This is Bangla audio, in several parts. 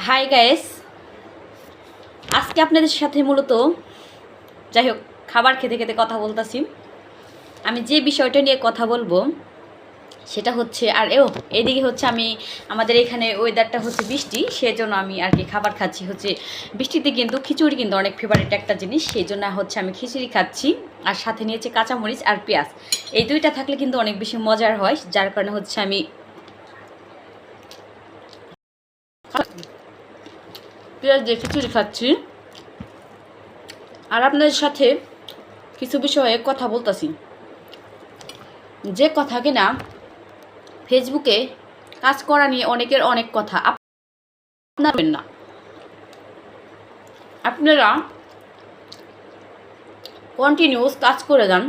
হাই গাইস, আজকে আপনাদের সাথে মূলত যাই হোক খাবার খেতে খেতে কথা বলতেছি। আমি যে বিষয়টা নিয়ে কথা বলবো সেটা হচ্ছে এইদিকে হচ্ছে আমাদের এখানে ওয়েদারটা হচ্ছে বৃষ্টি, সেজন্য আমি আর কি খাবার খাচ্ছি হচ্ছে বৃষ্টিতে। কিন্তু খিচুড়ি কিন্তু অনেক ফেভারিট একটা জিনিস, সেই জন্য হচ্ছে আমি খিচুড়ি খাচ্ছি আর সাথে নিয়েছি কাঁচামরিচ আর পেঁয়াজ। এই দুইটা থাকলে কিন্তু অনেক বেশি মজার হয়, যার কারণে হচ্ছে আমি পেঁয়াজ দিয়ে খিচুড়ি খাচ্ছি আর আপনাদের সাথে কিছু বিষয়ে কথা বলতেছি। যে কথা কিনা ফেসবুকে কাজ করা নিয়ে অনেকের অনেক কথা, আপনারা কন্টিনিউস কাজ করে যান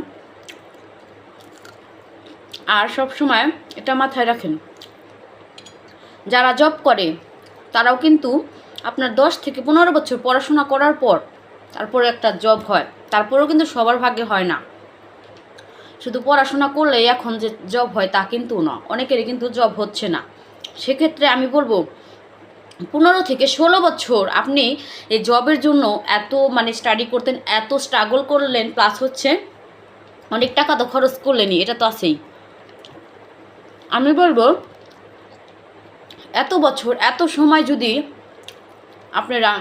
আর সব সময় এটা মাথায় রাখেন, যারা জব করে তারাও কিন্তু আপনার 10 থেকে 15 বছর পড়াশোনা করার পর তারপরে একটা জব হয়, তারপরেও কিন্তু সবার ভাগ্যে হয় না। শুধু পড়াশোনা করলেই এখন যে জব হয় তা কিন্তু না, অনেকেরই কিন্তু জব হচ্ছে না। সেক্ষেত্রে আমি বলবো 15 থেকে 16 বছর আপনি এই জবের জন্য এত স্টাডি করতেন, এত স্ট্রাগল করলেন, প্লাস হচ্ছে অনেক টাকা তো খরচ করলেনই, এটা তো আছেই। আমি বলবো এত বছর এত সময় যদি আপনারা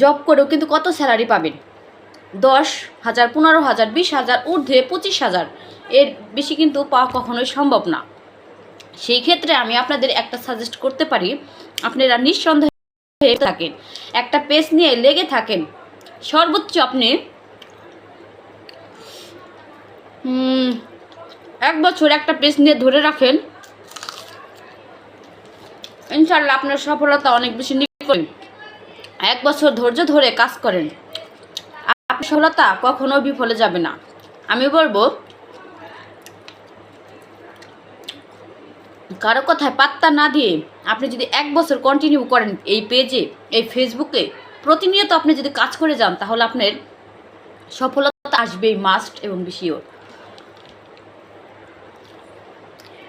জব করেও কিন্তু কত স্যালারি পাবেন? 10,000, 15,000, 20,000, ঊর্ধ্বে 25,000, এর বেশি কিন্তু পাওয়া কখনোই সম্ভব না। সেই ক্ষেত্রে আমি আপনাদের একটা সাজেস্ট করতে পারি, আপনারা নিঃসন্দেহে থাকেন, একটা পেজ নিয়ে লেগে থাকেন। সর্বোচ্চ আপনি 1 বছর একটা পেজ নিয়ে ধরে রাখেন, ইনশাআল্লাহ আপনার সফলতা অনেক বেশি নিকট। 1 বছর ধৈর্য ধরে কাজ করেন, আপনার সফলতা কখনো বিফলে যাবে না। আমি বলবো কারো কথায় পাত্তা না দিয়ে আপনি যদি 1 বছর কন্টিনিউ করেন এই পেজে, এই ফেসবুকে প্রতিনিয়ত আপনি যদি কাজ করে যান, তাহলে আপনার সফলতা আসবেই, মাস্ট এবং শিওর।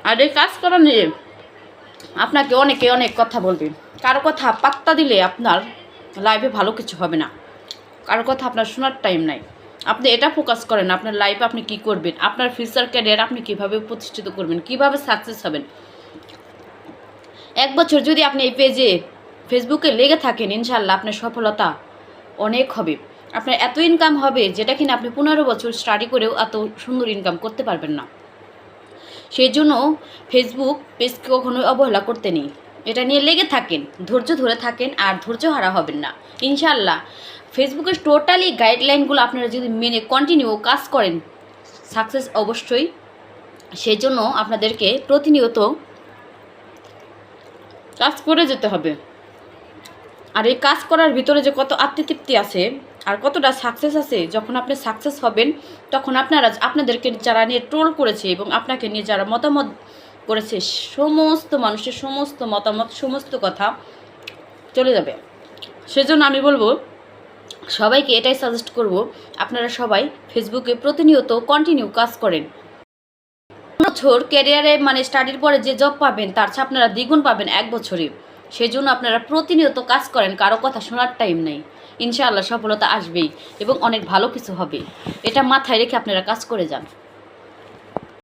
আর এই কাজ করা নিয়ে আপনাকে অনেকে অনেক কথা বলবে, কারো কথা পাত্তা দিলে আপনার লাইফে ভালো কিছু হবে না, কারো কথা আপনার শোনার টাইম নাই। আপনি এটা ফোকাস করেন আপনার লাইফে আপনি কি করবেন, আপনার ফিউচার ক্যারিয়ার আপনি কিভাবে প্রতিষ্ঠিত করবেন, কিভাবে সাকসেস হবেন। 1 বছর যদি আপনি এই পেজে ফেসবুকে লেগে থাকেন, ইনশাআল্লাহ আপনার সফলতা অনেক হবে। আপনার এত ইনকাম হবে যেটা কিনা আপনি 15 বছর স্টাডি করেও এত সুন্দর ইনকাম করতে পারবেন না। সেই জন্য ফেসবুক পেজকে কখনোই অবহেলা করতে নেই, এটা নিয়ে লেগে থাকেন, ধৈর্য ধরে থাকেন আর ধৈর্য হারা হবেন না। ইনশাআল্লাহ ফেসবুকের টোটালি গাইডলাইনগুলো আপনারা যদি মেনে কন্টিনিউ কাজ করেন, সাকসেস অবশ্যই। সেই জন্য আপনাদেরকে প্রতিনিয়ত কাজ করে যেতে হবে। আর এই কাজ করার ভিতরে যে কত আত্মতৃপ্তি আছে আর কতটা সাকসেস আছে, যখন আপনি সাকসেস হবেন তখন আপনাদেরকে যারা নিয়ে ট্রোল করেছে এবং আপনাকে নিয়ে যারা মতামত করেছে, সমস্ত মানুষের সমস্ত মতামত, সমস্ত কথা চলে যাবে। সেজন্য আমি বলবো সবাইকে এটাই সাজেস্ট করব, আপনারা সবাই ফেসবুকে প্রতিনিয়ত কন্টিনিউ কাজ করেন। বছর ক্যারিয়ারে স্টাডির পরে যে জব পাবেন তার চেয়ে আপনারা দ্বিগুণ পাবেন 1 বছরে। সেই জন্য আপনারা প্রতিনিয়ত কাজ করেন, কারো কথা শোনার টাইম নেই। ইনশাআল্লাহ সফলতা আসবেই এবং অনেক ভালো কিছু হবে, এটা মাথায় রেখে আপনারা কাজ করে যান।